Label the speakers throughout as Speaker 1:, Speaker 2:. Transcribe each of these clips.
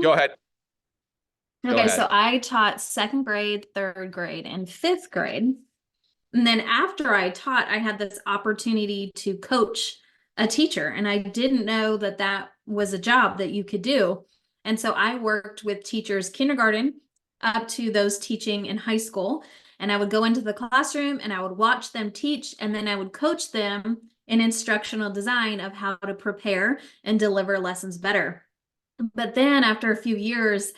Speaker 1: Go ahead. Go
Speaker 2: Okay, so
Speaker 1: ahead.
Speaker 2: I taught second grade, third grade, and fifth grade. And then after I taught, I had this opportunity to coach a teacher, and I didn't know that that was a job that you could do. And so I worked with teachers kindergarten up to those teaching in high school. And I would go into the classroom and I would watch them teach, and then I would coach them in instructional design of how to prepare and deliver lessons better. But then after a few years,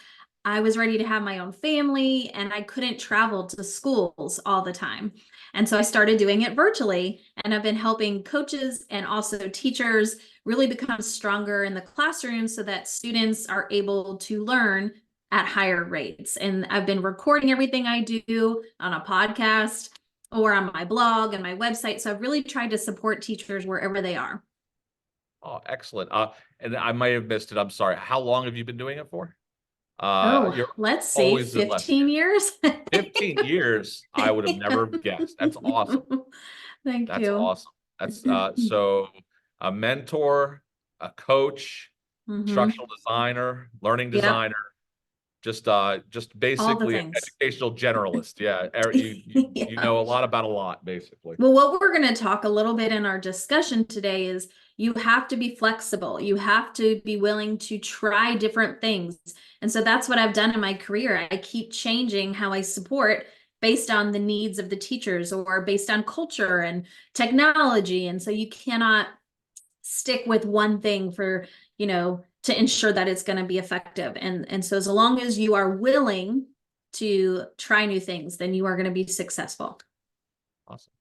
Speaker 2: I was ready to have my own family and I couldn't travel to schools all the time. And so I started doing it virtually. And I've been helping coaches and also teachers really become stronger in the classroom so that students are able to learn at higher rates. And I've been recording everything I do on a podcast or on my blog and my website. So I've really tried to support teachers wherever they are.
Speaker 1: Oh, excellent. And I might have missed it. I'm sorry. How long have you been doing it for?
Speaker 2: Oh,
Speaker 1: You're
Speaker 2: let's see,
Speaker 1: always been less.
Speaker 2: 15 years.
Speaker 1: 15 years. I would have never guessed. That's awesome.
Speaker 2: Thank
Speaker 1: That's
Speaker 2: you.
Speaker 1: awesome. That's so a mentor, a coach,
Speaker 2: Hmm.
Speaker 1: instructional designer, learning
Speaker 2: Yep,
Speaker 1: designer, just
Speaker 2: all the
Speaker 1: basically an
Speaker 2: things.
Speaker 1: educational generalist. Yeah, you
Speaker 2: Yeah.
Speaker 1: know a lot about a lot, basically.
Speaker 2: Well, what we're going to talk a little bit in our discussion today is you have to be flexible. You have to be willing to try different things. And so that's what I've done in my career. I keep changing how I support based on the needs of the teachers or based on culture and technology. And so you cannot stick with one thing for, to ensure that it's going to be effective. And so as long as you are willing to try new things, then you are going to be successful.
Speaker 1: Awesome.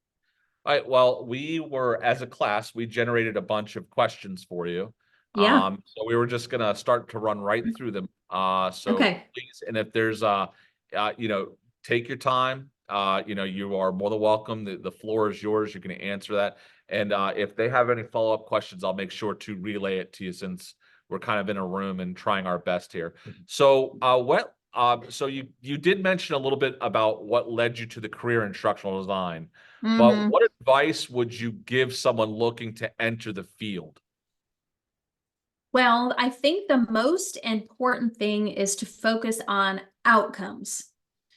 Speaker 1: All right. Well, as a class, we generated a bunch of questions for you.
Speaker 2: Yeah.
Speaker 1: So we were just gonna start to run right through them. So
Speaker 2: Okay.
Speaker 1: please, and if there's you know, take your time. You are more than welcome. The floor is yours. You can answer that. And if they have any follow-up questions, I'll make sure to relay it to you since we're kind of in a room and trying our best here. So so you did mention a little bit about what led you to the career in instructional design. But
Speaker 2: Hmm.
Speaker 1: what advice would you give someone looking to enter the field?
Speaker 2: Well, I think the most important thing is to focus on outcomes.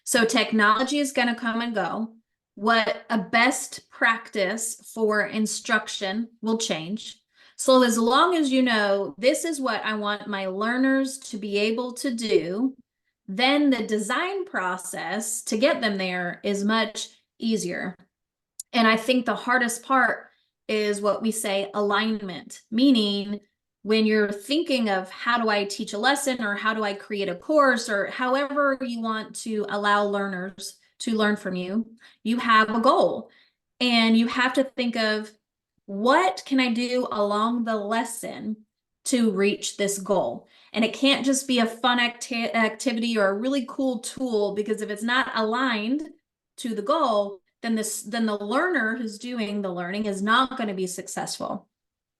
Speaker 2: So technology is going to come and go. What a best practice for instruction will change. So as long as you know this is what I want my learners to be able to do, then the design process to get them there is much easier. And I think the hardest part is what we say alignment, meaning when you're thinking of how do I teach a lesson or how do I create a course or however you want to allow learners to learn from you, you have a goal and you have to think of what can I do along the lesson to reach this goal. And it can't just be a fun activity or a really cool tool because if it's not aligned to the goal, then the learner who's doing the learning is not going to be successful.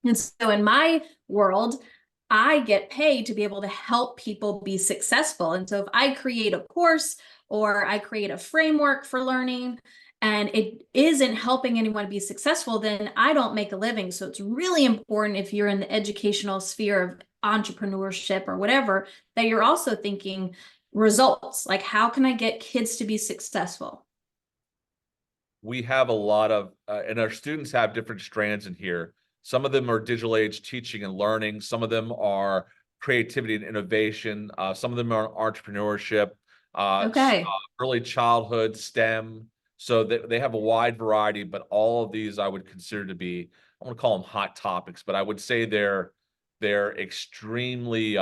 Speaker 2: And so in my world, I get paid to be able to help people be successful. And so if I create a course or I create a framework for learning and it isn't helping anyone be successful, then I don't make a living. So it's really important if you're in the educational sphere of entrepreneurship or whatever, that you're also thinking results. Like, how can I get kids to be successful?
Speaker 1: We have a lot of, and our students have different strands in here. Some of them are digital age teaching and learning. Some of them are creativity and innovation. Some of them are entrepreneurship,
Speaker 2: Okay.
Speaker 1: early childhood, STEM. So they have a wide variety, but all of these I would consider to be, I want to call them hot topics, but I would say they're extremely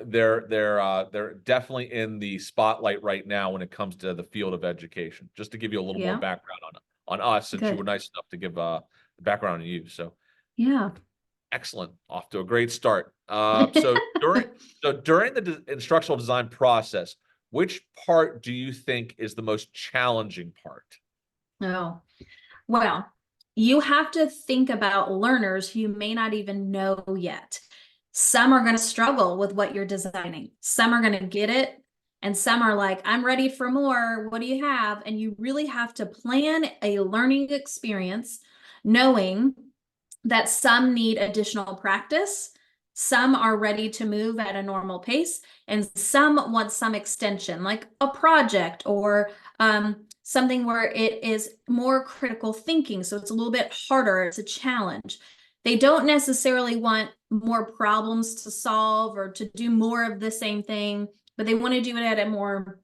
Speaker 1: they're definitely in the spotlight right now when it comes to the field of education. Just to give you a little more
Speaker 2: Yeah.
Speaker 1: background on us, since you were
Speaker 2: Good.
Speaker 1: nice enough to give the background on you. So
Speaker 2: Yeah.
Speaker 1: excellent, off to a great start. So during the instructional design process, which part do you think is the most challenging part?
Speaker 2: Oh, well, you have to think about learners who you may not even know yet. Some are going to struggle with what you're designing. Some are going to get it. And some are like, I'm ready for more. What do you have? And you really have to plan a learning experience knowing that some need additional practice Some are ready to move at a normal pace, and some want some extension, like a project or something where it is more critical thinking. So it's a little bit harder, it's a challenge. They don't necessarily want more problems to solve or to do more of the same thing, but they want to do it at a more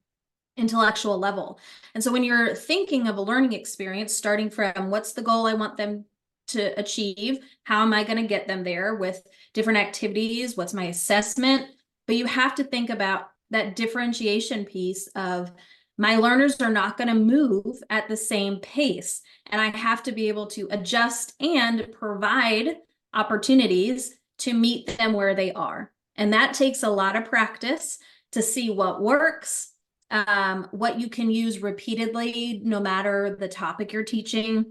Speaker 2: intellectual level. And so when you're thinking of a learning experience, starting from what's the goal I want them to achieve, how am I going to get them there with different activities, what's my assessment, but you have to think about that differentiation piece of my learners are not going to move at the same pace, and I have to be able to adjust and provide opportunities to meet them where they are. And that takes a lot of practice to see what works, what you can use repeatedly, no matter the topic you're teaching,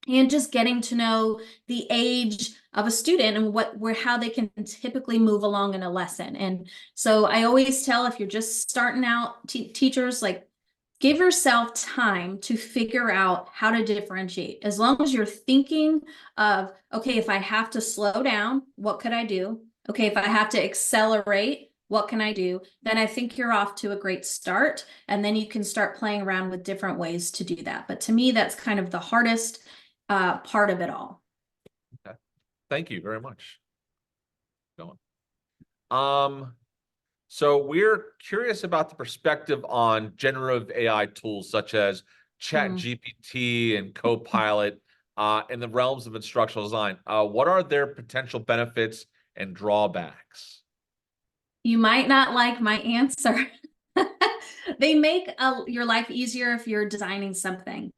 Speaker 2: and just getting to know the age of a student and how they can typically move along in a lesson. And so I always tell, if you're just starting out, teachers, like, give yourself time to figure out how to differentiate. As long as you're thinking of, okay, if I have to slow down, what could I do? Okay, if I have to accelerate, what can I do? Then I think you're off to a great start. And then you can start playing around with different ways to do that. But to me, that's kind of the hardest part of it all.
Speaker 1: Okay. Thank you very much. Going. So we're curious about the perspective on generative AI tools such as ChatGPT and Copilot in the realms of instructional design. What are their potential benefits and drawbacks?
Speaker 2: You might not like my answer. They make your life easier if you're designing something.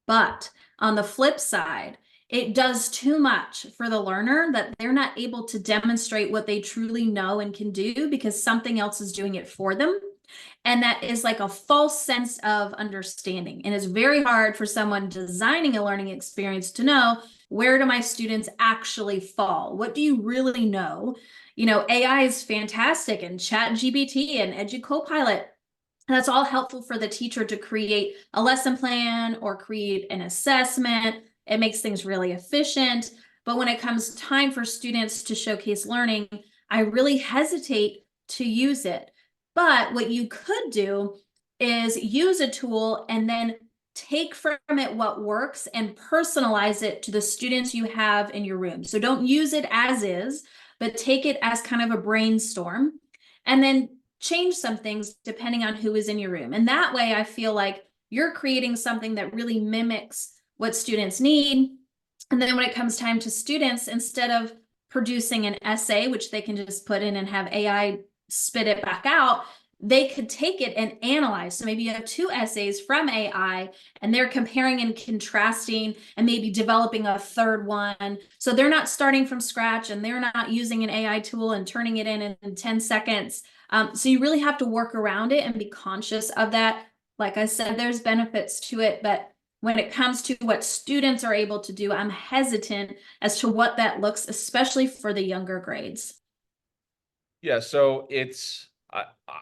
Speaker 2: But on the flip side, it does too much for the learner that they're not able to demonstrate what they truly know and can do because something else is doing it for them. And that is like a false sense of understanding. And it's very hard for someone designing a learning experience to know, where do my students actually fall? What do you really know? You know, AI is fantastic, and ChatGPT and Edu Copilot, that's all helpful for the teacher to create a lesson plan or create an assessment. It makes things really efficient. But when it comes time for students to showcase learning, I really hesitate to use it. But what you could do is use a tool and then take from it what works and personalize it to the students you have in your room. So don't use it as is, but take it as kind of a brainstorm, and then change some things depending on who is in your room. And that way, I feel like you're creating something that really mimics what students need. And then when it comes time to students, instead of producing an essay, which they can just put in and have AI spit it back out, they could take it and analyze. So maybe you have 2 essays from AI and they're comparing and contrasting and maybe developing a third one. So they're not starting from scratch and they're not using an AI tool and turning it in 10 seconds. So you really have to work around it and be conscious of that. Like I said, there's benefits to it, but when it comes to what students are able to do, I'm hesitant as to what that looks, especially for the younger grades.
Speaker 1: Yeah, so it's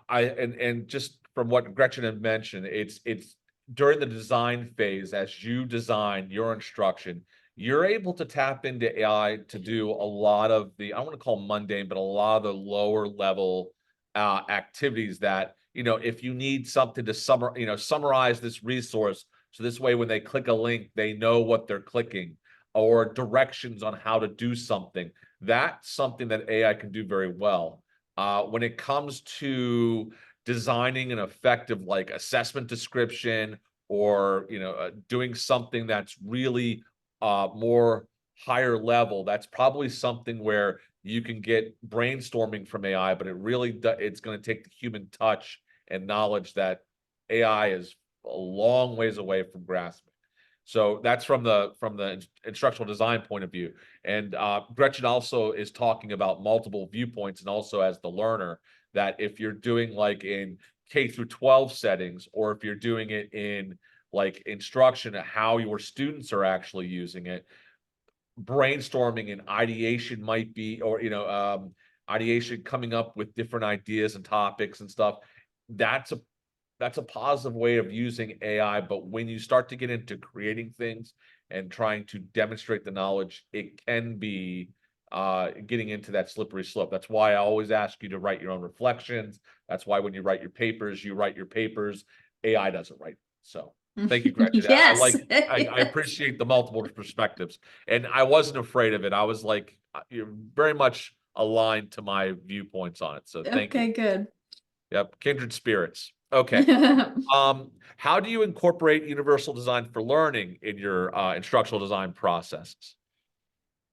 Speaker 1: and just from what Gretchen had mentioned, it's during the design phase, as you design your instruction, you're able to tap into AI to do a lot of the, I don't want to call mundane, but a lot of the lower level activities that, if you need something to summarize this resource, so this way when they click a link, they know what they're clicking, or directions on how to do something. That's something that AI can do very well. When it comes to designing an effective like assessment description, or doing something that's really more higher level, that's probably something where you can get brainstorming from AI, but it's going to take the human touch and knowledge that AI is a long ways away from grasping. So that's from the instructional design point of view. And Gretchen also is talking about multiple viewpoints, and also as the learner, that if you're doing like in K through 12 settings, or if you're doing it in like instruction, how your students are actually using it, brainstorming and ideation might be, or ideation, coming up with different ideas and topics and stuff. That's a positive way of using AI. But when you start to get into creating things and trying to demonstrate the knowledge, it can be getting into that slippery slope. That's why I always ask you to write your own reflections. That's why when you write your papers. AI doesn't write. So thank you, Gretchen.
Speaker 2: Yes.
Speaker 1: I appreciate the multiple perspectives, and I wasn't afraid of it. I was like, you're very much aligned to my viewpoints on it. So thank you.
Speaker 2: Okay, good.
Speaker 1: Yep, kindred spirits. Okay. How do you incorporate universal design for learning in your instructional design processes?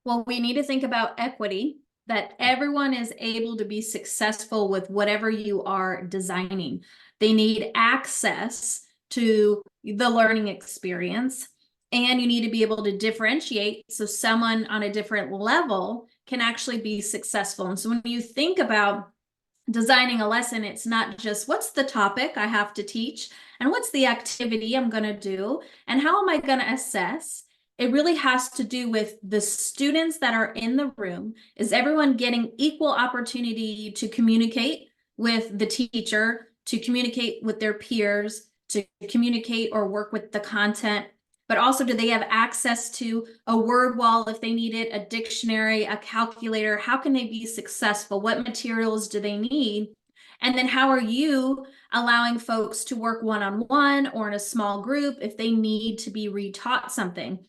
Speaker 2: Well, we need to think about equity, that everyone is able to be successful with whatever you are designing. They need access to the learning experience, and you need to be able to differentiate so someone on a different level can actually be successful. And so when you think about designing a lesson, it's not just what's the topic I have to teach and what's the activity I'm going to do and how am I going to assess. It really has to do with the students that are in the room. Is everyone getting equal opportunity to communicate with the teacher, to communicate with their peers, to communicate or work with the content? But also, do they have access to a word wall if they need it, a dictionary, a calculator? How can they be successful? What materials do they need? And then how are you allowing folks to work one-on-one or in a small group if they need to be retaught something?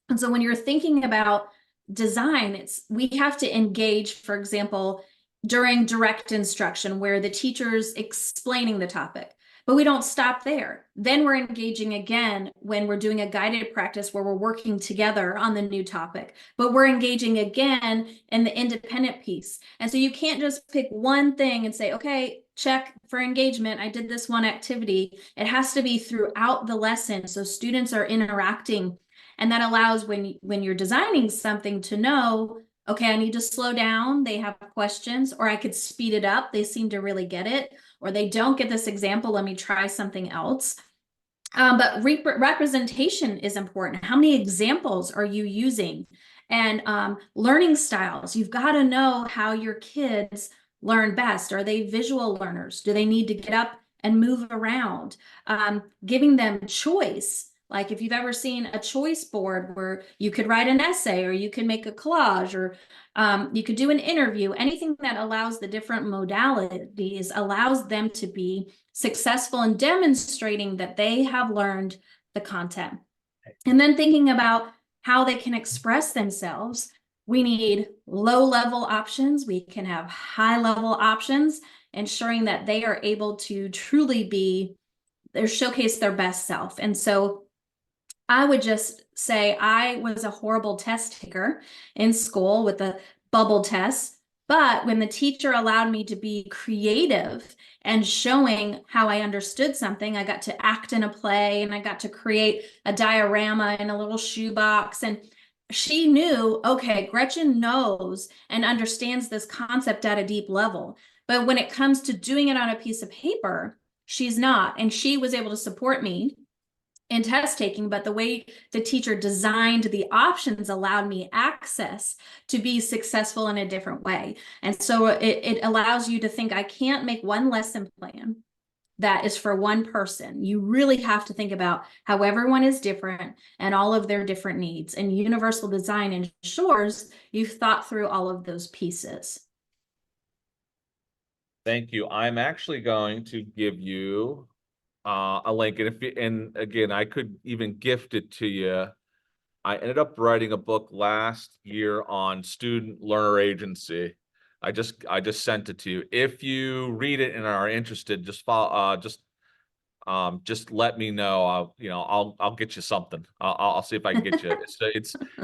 Speaker 2: And so when you're thinking about design, we have to engage, for example, during direct instruction where the teacher's explaining the topic. But we don't stop there. Then we're engaging again when we're doing a guided practice where we're working together on the new topic. But we're engaging again in the independent piece. And so you can't just pick one thing and say, okay, check for engagement. I did this one activity. It has to be throughout the lesson so students are interacting. And that allows when you're designing something to know, okay, I need to slow down. They have questions, or I could speed it up. They seem to really get it, or they don't get this example. Let me try something else. But representation is important. How many examples are you using? And learning styles. You've got to know how your kids learn best. Are they visual learners? Do they need to get up and move around? Giving them choice. Like if you've ever seen a choice board where you could write an essay or you could make a collage or you could do an interview, anything that allows the different modalities allows them to be successful in demonstrating that they have learned the content. And then thinking about how they can express themselves. We need low-level options. We can have high-level options, ensuring that they are able to truly showcase their best self. And so I would just say I was a horrible test taker in school with the bubble tests. But when the teacher allowed me to be creative and showing how I understood something, I got to act in a play and I got to create a diorama in a little shoebox. And she knew, okay, Gretchen knows and understands this concept at a deep level. But when it comes to doing it on a piece of paper, she's not. And she was able to support me in test taking, but the way the teacher designed the options allowed me access to be successful in a different way. And so it allows you to think, I can't make one lesson plan that is for one person. You really have to think about how everyone is different and all of their different needs. And universal design ensures you've thought through all of those pieces.
Speaker 1: Thank you. I'm actually going to give you a link, and again, I could even gift it to you. I ended up writing a book last year on student learner agency. I just sent it to you. If you read it and are interested, just follow, just let me know. I'll get you something. I'll see if I can get you.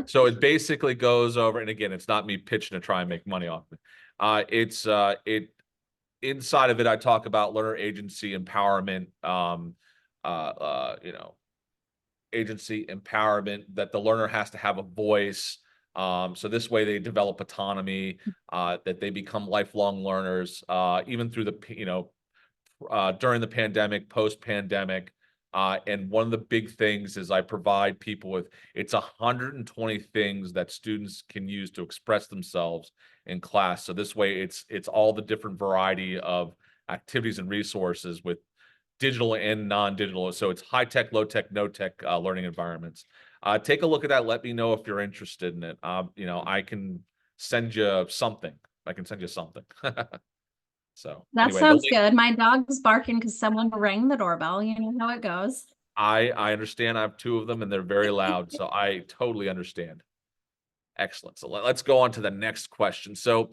Speaker 1: So it basically goes over, and again, it's not me pitching to try and make money off it. Inside of it, I talk about learner agency empowerment, agency empowerment, that the learner has to have a voice. So this way they develop autonomy, that they become lifelong learners, even through during the pandemic, post-pandemic. And one of the big things is I provide people with, it's 120 things that students can use to express themselves in class. So this way it's all the different variety of activities and resources with digital and non-digital. So it's high tech, low tech, no tech learning environments. Take a look at that. Let me know if you're interested in it. I can send you something. I can send you something. So
Speaker 2: That
Speaker 1: anyway, the
Speaker 2: sounds
Speaker 1: link,
Speaker 2: good. My dog's barking because someone rang the doorbell. You know how it goes.
Speaker 1: I understand. I have two of them and they're very loud, so I totally understand. Excellent. So let's go on to the next question. So,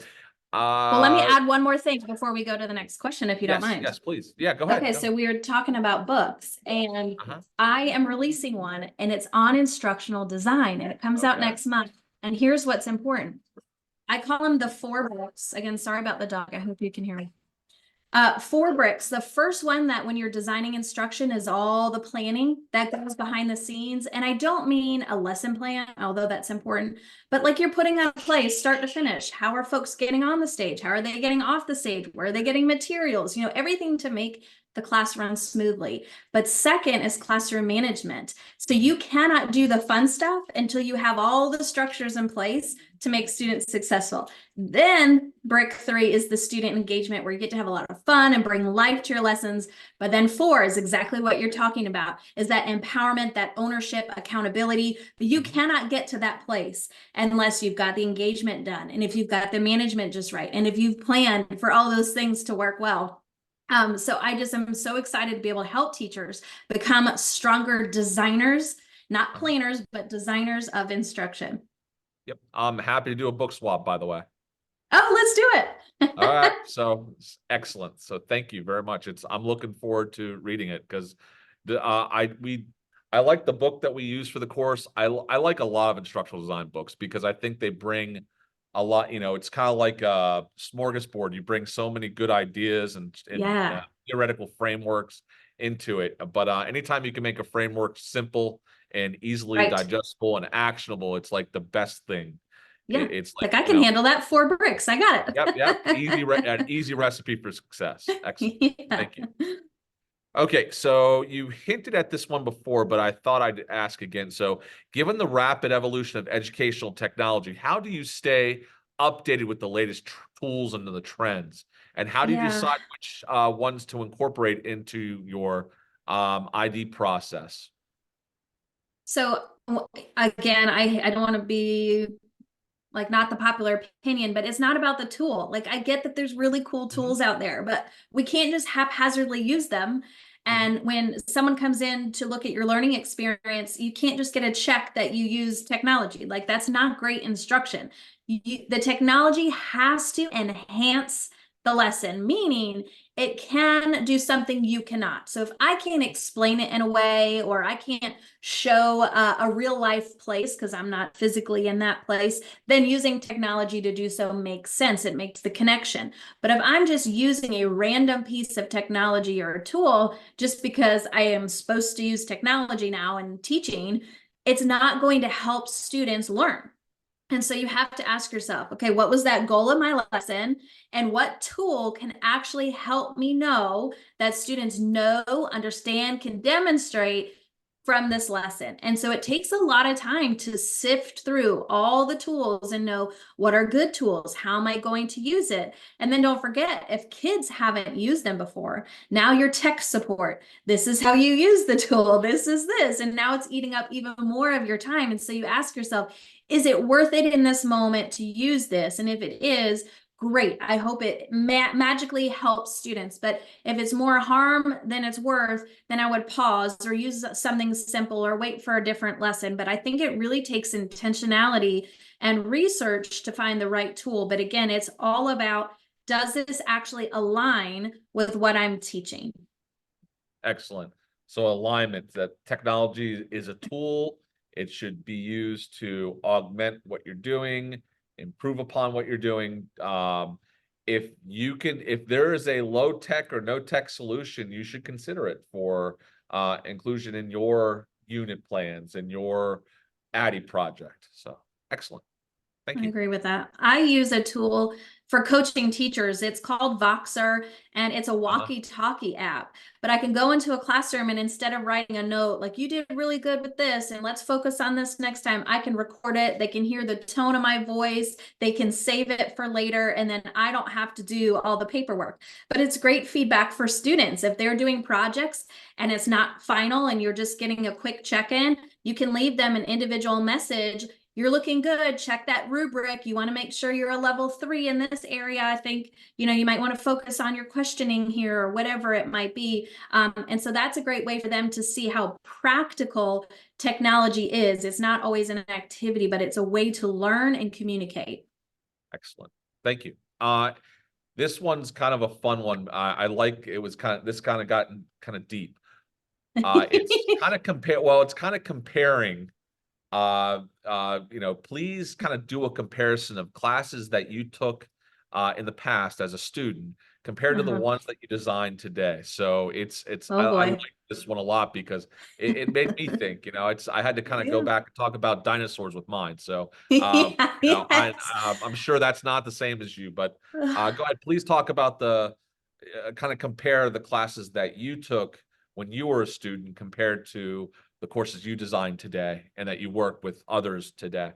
Speaker 2: Well, let me
Speaker 1: uh,
Speaker 2: add one more thing before we go to the next question, if you don't
Speaker 1: yes,
Speaker 2: mind.
Speaker 1: yes, please. Yeah, go ahead.
Speaker 2: Okay,
Speaker 1: Go.
Speaker 2: so we were talking about books, and
Speaker 1: Uh-huh.
Speaker 2: I am releasing one, and it's on instructional design, and it comes out
Speaker 1: Okay.
Speaker 2: next month. And here's what's important. I call them the 4 books. Again, sorry about the dog. I hope you can hear me. 4 bricks. The first one, that when you're designing instruction, is all the planning that goes behind the scenes. And I don't mean a lesson plan, although that's important, but like you're putting on a play start to finish. How are folks getting on the stage? How are they getting off the stage? Where are they getting materials? You know, everything to make the class run smoothly. But second is classroom management. So you cannot do the fun stuff until you have all the structures in place to make students successful. Then brick 3 is the student engagement, where you get to have a lot of fun and bring life to your lessons. But then 4 is exactly what you're talking about, is that empowerment, that ownership, accountability. But you cannot get to that place unless you've got the engagement done, and if you've got the management just right, and if you've planned for all those things to work well. So I just am so excited to be able to help teachers become stronger designers, not
Speaker 1: Uh-huh.
Speaker 2: planners, but designers of instruction.
Speaker 1: Yep. I'm happy to do a book swap, by the way.
Speaker 2: Oh, let's do
Speaker 1: All right.
Speaker 2: it.
Speaker 1: So excellent. So thank you very much. I'm looking forward to reading it because I like the book that we use for the course. I like a lot of instructional design books because I think they bring a lot, it's kind of like a smorgasbord. You bring so many good ideas and
Speaker 2: Yeah,
Speaker 1: theoretical frameworks into it. But anytime you can make a framework simple and easily
Speaker 2: right.
Speaker 1: digestible and actionable, it's like the best thing.
Speaker 2: Yeah.
Speaker 1: It's like,
Speaker 2: Like I can handle that 4 bricks. I got
Speaker 1: yep, yep.
Speaker 2: it.
Speaker 1: An easy recipe for success. Excellent.
Speaker 2: Yeah.
Speaker 1: Thank you. Okay, so you hinted at this one before, but I thought I'd ask again. So, given the rapid evolution of educational technology, how do you stay updated with the latest tools and the trends? And how do you
Speaker 2: Yeah.
Speaker 1: decide which ones to incorporate into your ID process?
Speaker 2: So again, I don't want to be like not the popular opinion, but it's not about the tool. Like I get that there's really cool
Speaker 1: Mhm,
Speaker 2: tools out there, but we can't just haphazardly use them.
Speaker 1: mhm.
Speaker 2: And when someone comes in to look at your learning experience, you can't just get a check that you use technology. Like that's not great instruction. The technology has to enhance the lesson, meaning it can do something you cannot. So if I can't explain it in a way, or I can't show a real life place because I'm not physically in that place, then using technology to do so makes sense. It makes the connection. But if I'm just using a random piece of technology or a tool just because I am supposed to use technology now in teaching, it's not going to help students learn. And so you have to ask yourself, okay, what was that goal of my lesson? And what tool can actually help me know that students know, understand, can demonstrate from this lesson? And so it takes a lot of time to sift through all the tools and know what are good tools, how am I going to use it? And then don't forget, if kids haven't used them before, now your tech support, this is how you use the tool, this is this, and now it's eating up even more of your time. And so you ask yourself, is it worth it in this moment to use this? And if it is, great. I hope it magically helps students. But if it's more harm than it's worth, then I would pause or use something simple or wait for a different lesson. But I think it really takes intentionality and research to find the right tool. But again, it's all about, does this actually align with what I'm teaching?
Speaker 1: Excellent. So alignment, that technology is a tool. It should be used to augment what you're doing, improve upon what you're doing. If there is a low tech or no tech solution, you should consider it for inclusion in your unit plans and your ADDIE project. So excellent. Thank
Speaker 2: I
Speaker 1: you.
Speaker 2: agree with that. I use a tool for coaching teachers. It's called Voxer, and it's a
Speaker 1: Uh-huh.
Speaker 2: walkie-talkie app. But I can go into a classroom, and instead of writing a note like, you did really good with this and let's focus on this next time, I can record it. They can hear the tone of my voice. They can save it for later, and then I don't have to do all the paperwork. But it's great feedback for students. If they're doing projects and it's not final and you're just getting a quick check-in, you can leave them an individual message. you're looking good. Check that rubric. You want to make sure you're a level 3 in this area. I think, you might want to focus on your questioning here or whatever it might be. And so that's a great way for them to see how practical technology is. It's not always an activity, but it's a way to learn and communicate.
Speaker 1: Excellent. Thank you. This one's kind of a fun one. I like, this kind of gotten kind of deep. It's kind of comparing, please kind of do a comparison of classes that you took in the past as a student compared to the
Speaker 2: Uh-huh.
Speaker 1: ones that you designed today. So
Speaker 2: Oh
Speaker 1: I
Speaker 2: boy.
Speaker 1: like this one a lot because it made me think, I had to kind of go
Speaker 2: Yeah.
Speaker 1: back and talk about dinosaurs with mine. So,
Speaker 2: Yeah, yes.
Speaker 1: I'm sure that's not the same as you, but go ahead, please talk about kind of compare the classes that you took when you were a student compared to the courses you designed today and that you work with others today.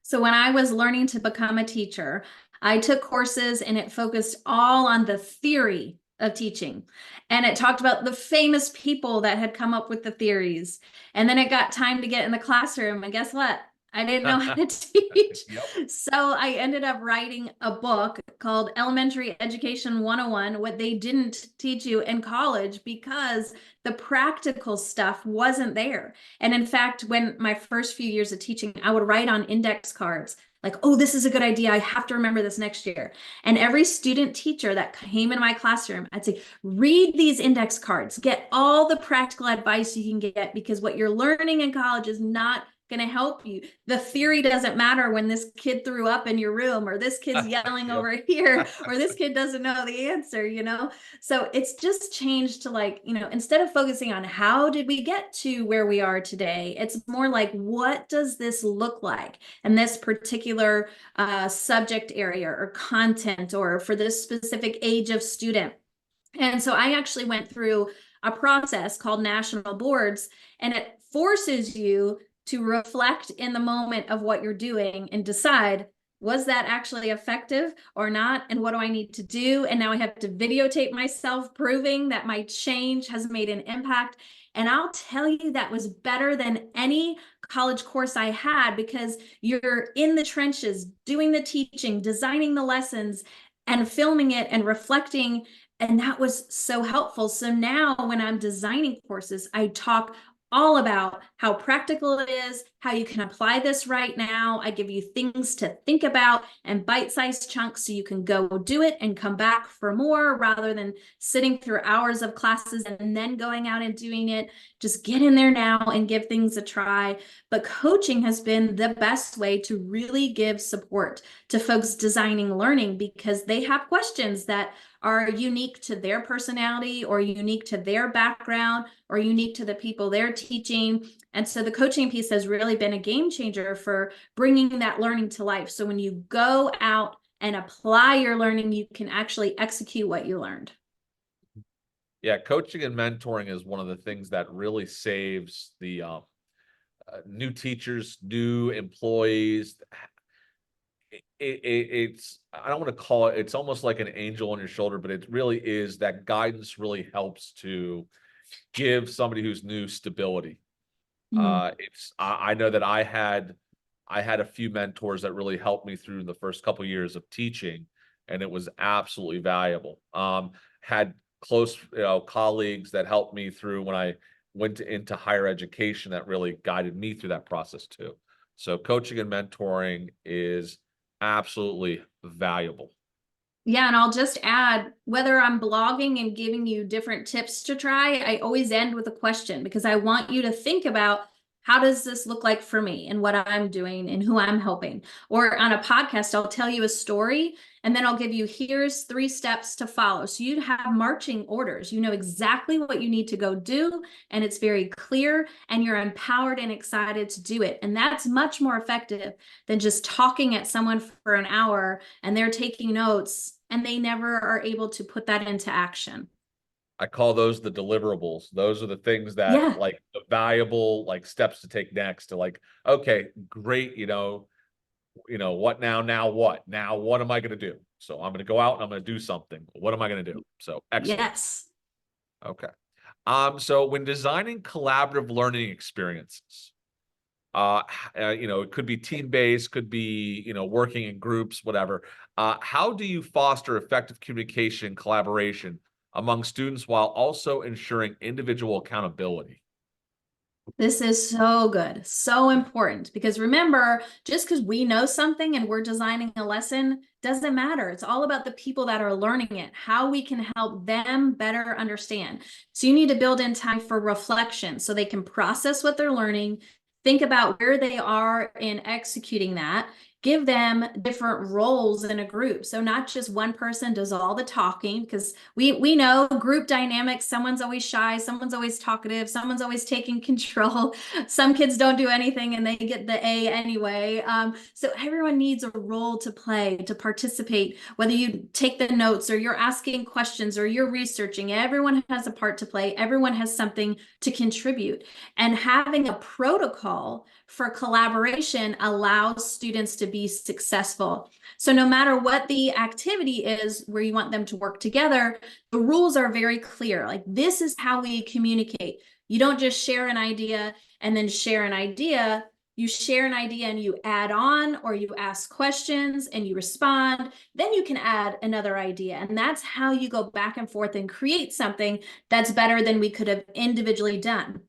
Speaker 2: So when I was learning to become a teacher, I took courses and it focused all on the theory of teaching. And it talked about the famous people that had come up with the theories. And then it got time to get in the classroom. And guess what? I didn't know how to teach.
Speaker 1: Yep.
Speaker 2: So I ended up writing a book called Elementary Education 101, What They Didn't Teach You in College, because the practical stuff wasn't there. And in fact, when my first few years of teaching, I would write on index cards, like, oh, this is a good idea. I have to remember this next year. And every student teacher that came in my classroom, I'd say, read these index cards, get all the practical advice you can get, because what you're learning in college is not going to help you. The theory doesn't matter when this kid threw up in your room, or this kid's yelling
Speaker 1: Yep.
Speaker 2: over here, or this kid doesn't know the answer. So it's just changed to, like, instead of focusing on how did we get to where we are today, it's more like, what does this look like in this particular subject area or content, or for this specific age of student. And so I actually went through a process called national boards, and it forces you to reflect in the moment of what you're doing and decide, was that actually effective or not? And what do I need to do? And now I have to videotape myself proving that my change has made an impact. And I'll tell you, that was better than any college course I had, because you're in the trenches doing the teaching, designing the lessons, and filming it and reflecting. And that was so helpful. So now when I'm designing courses, I talk all about how practical it is, how you can apply this right now. I give you things to think about and bite-sized chunks so you can go do it and come back for more, rather than sitting through hours of classes and then going out and doing it. Just get in there now and give things a try. But coaching has been the best way to really give support to folks designing learning, because they have questions that are unique to their personality, or unique to their background, or unique to the people they're teaching. And so the coaching piece has really been a game changer for bringing that learning to life. So when you go out and apply your learning, you can actually execute what you learned.
Speaker 1: Yeah, coaching and mentoring is one of the things that really saves the new teachers, new employees. It's, I don't want to call it, it's almost like an angel on your shoulder, but it really is, that guidance really helps to give somebody who's new stability. I know that I had a few mentors that really helped me through the first couple years of teaching, and it was absolutely valuable. Had close, colleagues that helped me through when I went into higher education, that really guided me through that process too. So coaching and mentoring is absolutely valuable.
Speaker 2: Yeah, and I'll just add, whether I'm blogging and giving you different tips to try, I always end with a question, because I want you to think about, how does this look like for me and what I'm doing and who I'm helping? Or on a podcast, I'll tell you a story and then I'll give you, here's 3 steps to follow. So you have marching orders. You know exactly what you need to go do, and it's very clear, and you're empowered and excited to do it. And that's much more effective than just talking at someone for an hour and they're taking notes and they never are able to put that into action.
Speaker 1: I call those the deliverables. Those are the things that,
Speaker 2: Yeah.
Speaker 1: like, the valuable, like, steps to take next to, like, okay, great, what now? Now what? Now what am I going to do? So I'm going to go out and I'm going to do something. What am I going to do? So excellent.
Speaker 2: Yes.
Speaker 1: Okay. So when designing collaborative learning experiences, it could be team-based, could be, working in groups, whatever. How do you foster effective communication and collaboration among students while also ensuring individual accountability?
Speaker 2: This is so good, so important, because remember, just because we know something and we're designing a lesson doesn't matter. It's all about the people that are learning it, how we can help them better understand. So you need to build in time for reflection so they can process what they're learning, think about where they are in executing that, give them different roles in a group. So not just one person does all the talking, because we know group dynamics, someone's always shy, someone's always talkative, someone's always taking control. Some kids don't do anything and they get the A anyway. So everyone needs a role to play, to participate, whether you take the notes or you're asking questions or you're researching, everyone has a part to play. Everyone has something to contribute. And having a protocol for collaboration allows students to be successful. So no matter what the activity is where you want them to work together, the rules are very clear. Like, this is how we communicate. You don't just share an idea and then share an idea. You share an idea and you add on, or you ask questions and you respond. Then you can add another idea. And that's how you go back and forth and create something that's better than we could have individually done.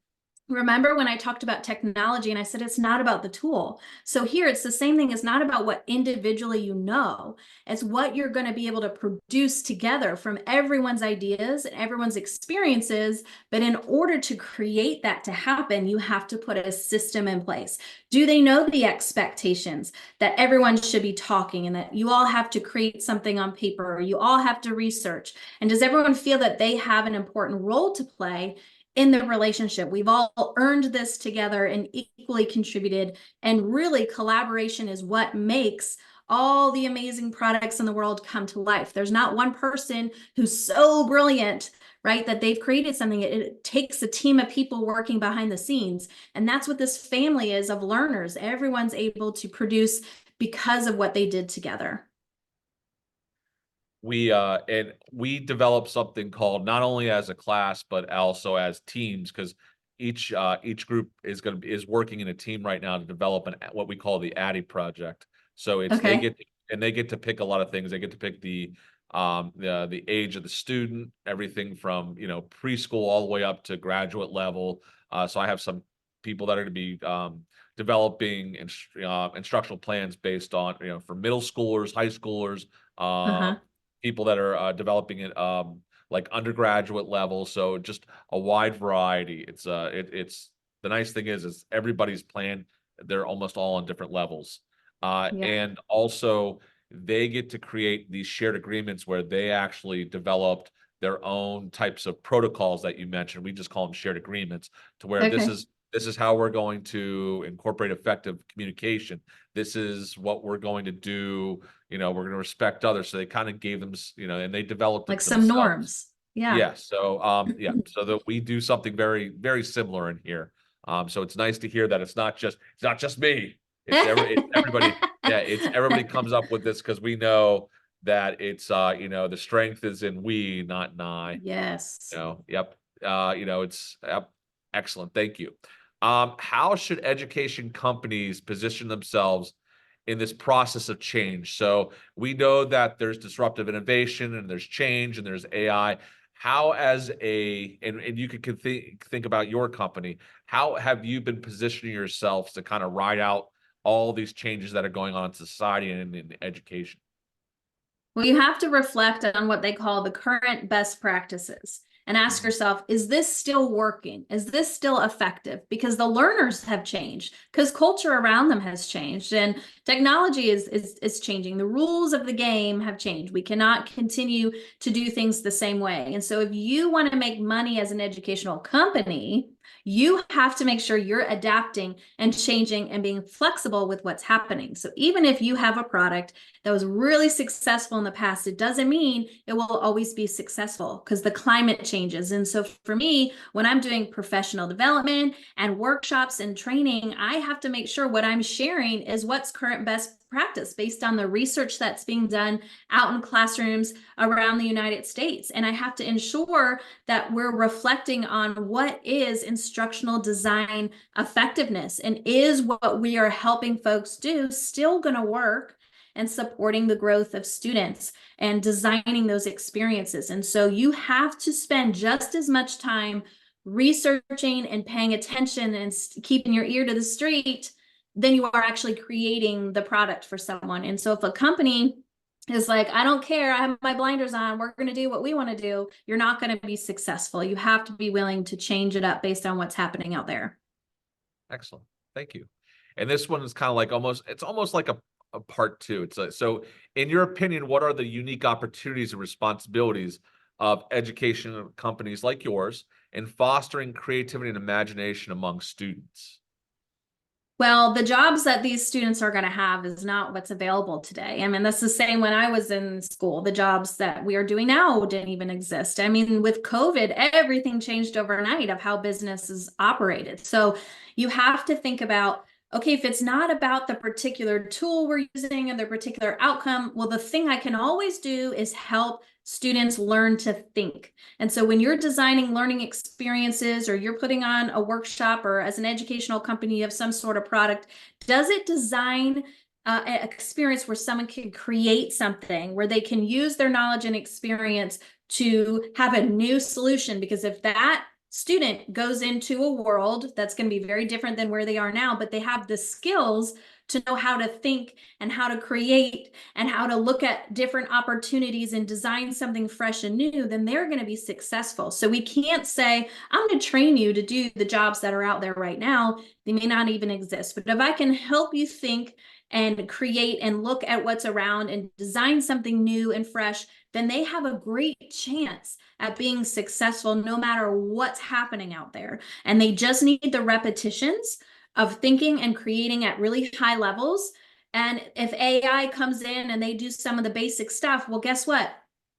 Speaker 2: Remember when I talked about technology and I said it's not about the tool? So here it's the same thing. It's not about what individually you know. It's what you're going to be able to produce together from everyone's ideas and everyone's experiences. But in order to create that to happen, you have to put a system in place. Do they know the expectations that everyone should be talking and that you all have to create something on paper or you all have to research? And does everyone feel that they have an important role to play in the relationship? We've all earned this together and equally contributed. And really, collaboration is what makes all the amazing products in the world come to life. There's not one person who's so brilliant, right, that they've created something. It takes a team of people working behind the scenes. And that's what this family is of learners. Everyone's able to produce because of what they did together.
Speaker 1: We develop something called, not only as a class but also as teams, because each group is working in a team right now to develop what we call the Addy project. So
Speaker 2: Okay.
Speaker 1: they get to pick a lot of things. They get to pick the age of the student, everything from preschool all the way up to graduate level. So I have some people that are going to be developing instructional plans based on for middle schoolers, high schoolers,
Speaker 2: Uh-huh.
Speaker 1: people that are developing it like undergraduate level. So just a wide variety. It's the nice thing is everybody's plan. They're almost all on different levels,
Speaker 2: Yeah.
Speaker 1: and also they get to create these shared agreements where they actually developed their own types of protocols that you mentioned. We just call them shared agreements, to where
Speaker 2: Okay.
Speaker 1: this is how we're going to incorporate effective communication. This is what we're going to do. We're going to respect others. So they kind of gave them, and they developed
Speaker 2: Like
Speaker 1: it
Speaker 2: some
Speaker 1: themselves.
Speaker 2: norms. Yeah.
Speaker 1: Yeah. So, so that we do something very, very similar in here. So it's nice to hear that it's not just me. It's everybody. Yeah. It's everybody comes up with this because we know that it's, the strength is in we, not in I.
Speaker 2: Yes.
Speaker 1: Yep. It's yep. Excellent. Thank you. How should education companies position themselves in this process of change? So we know that there's disruptive innovation and there's change and there's AI. How, and you could think about your company, how have you been positioning yourselves to kind of ride out all these changes that are going on in society and in education?
Speaker 2: Well, you have to reflect on what they call the current best practices and ask
Speaker 1: Mhm.
Speaker 2: yourself, is this still working? Is this still effective? Because the learners have changed, because culture around them has changed, and technology is changing. The rules of the game have changed. We cannot continue to do things the same way. And so if you want to make money as an educational company, you have to make sure you're adapting and changing and being flexible with what's happening. So even if you have a product that was really successful in the past, it doesn't mean it will always be successful, because the climate changes. And so for me, when I'm doing professional development and workshops and training, I have to make sure what I'm sharing is what's current best practice based on the research that's being done out in classrooms around the United States. And I have to ensure that we're reflecting on what is instructional design effectiveness, and is what we are helping folks do still going to work, and supporting the growth of students and designing those experiences. And so you have to spend just as much time researching and paying attention and keeping your ear to the street than you are actually creating the product for someone. And so if a company is like, I don't care, I have my blinders on, we're going to do what we want to do, you're not going to be successful. You have to be willing to change it up based on what's happening out there.
Speaker 1: Excellent. Thank you. And this one is kind of like it's almost like a part two. So in your opinion, what are the unique opportunities and responsibilities of education companies like yours in fostering creativity and imagination among students?
Speaker 2: Well, the jobs that these students are going to have is not what's available today. I mean, that's the same when I was in school. The jobs that we are doing now didn't even exist. I mean, with COVID, everything changed overnight of how businesses operated. So you have to think about, okay, if it's not about the particular tool we're using and the particular outcome, well, the thing I can always do is help students learn to think. And so when you're designing learning experiences, or you're putting on a workshop, or as an educational company you have some sort of product, does it design an experience where someone can create something where they can use their knowledge and experience to have a new solution? Because if that student goes into a world that's going to be very different than where they are now, but they have the skills to know how to think and how to create and how to look at different opportunities and design something fresh and new, then they're going to be successful. So we can't say, I'm going to train you to do the jobs that are out there right now. They may not even exist. But if I can help you think and create and look at what's around and design something new and fresh, then they have a great chance at being successful no matter what's happening out there. And they just need the repetitions of thinking and creating at really high levels. And if AI comes in and they do some of the basic stuff, well, guess what?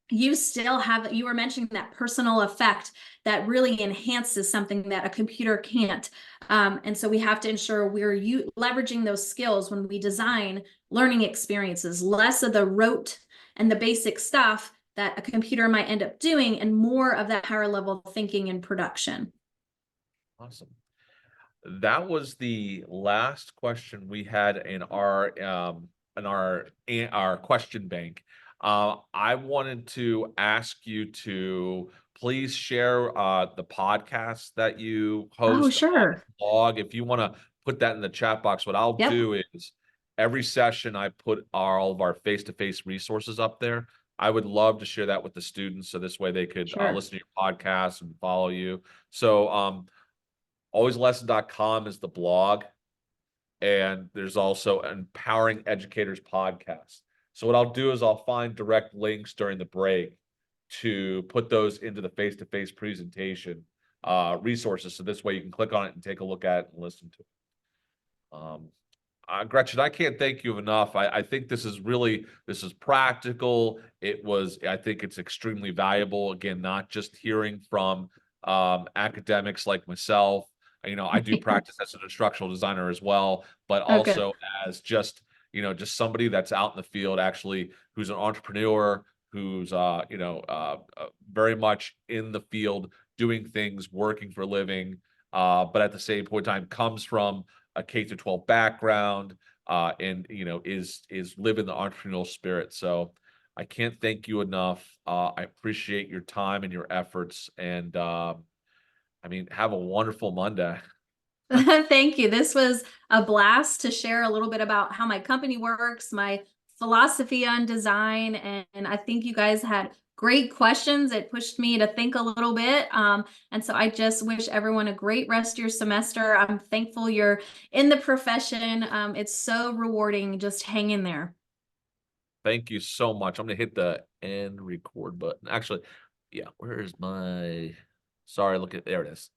Speaker 2: You still have, you were mentioning that personal effect that really enhances something that a computer can't. And so we have to ensure we're leveraging those skills when we design learning experiences, less of the rote and the basic stuff that a computer might end up doing, and more of that higher level thinking and production.
Speaker 1: Awesome. That was the last question we had in our question bank. I wanted to ask you to please share the podcast that you
Speaker 2: Oh,
Speaker 1: host on
Speaker 2: sure.
Speaker 1: the blog. If you want to put that in the chat box, what I'll
Speaker 2: Yep.
Speaker 1: do is every session I put all of our face-to-face resources up there. I would love to share that with the students, so this way they could
Speaker 2: Sure.
Speaker 1: listen to your podcast and follow you. So alwayslesson.com is the blog, and there's also Empowering Educators podcast. So what I'll do is I'll find direct links during the break to put those into the face-to-face presentation resources, so this way you can click on it and take a look at it and listen to it. Gretchen, I can't thank you enough. I think this is practical. I think it's extremely valuable. Again, not just hearing from academics like myself. I do practice as an instructional designer as well, but
Speaker 2: Okay.
Speaker 1: also as just somebody that's out in the field, actually, who's an entrepreneur, who's very much in the field, doing things, working for a living, but at the same point in time comes from a K-12 background, and is living the entrepreneurial spirit. So I can't thank you enough. I appreciate your time and your efforts, and have a wonderful Monday.
Speaker 2: Thank you. This was a blast to share a little bit about how my company works, my philosophy on design, and I think you guys had great questions. It pushed me to think a little bit. And so I just wish everyone a great rest of your semester. I'm thankful you're in the profession. It's so rewarding. Just hang in there.
Speaker 1: Thank you so much. I'm gonna hit the end record button. Actually, yeah, where is my? Sorry, there it is.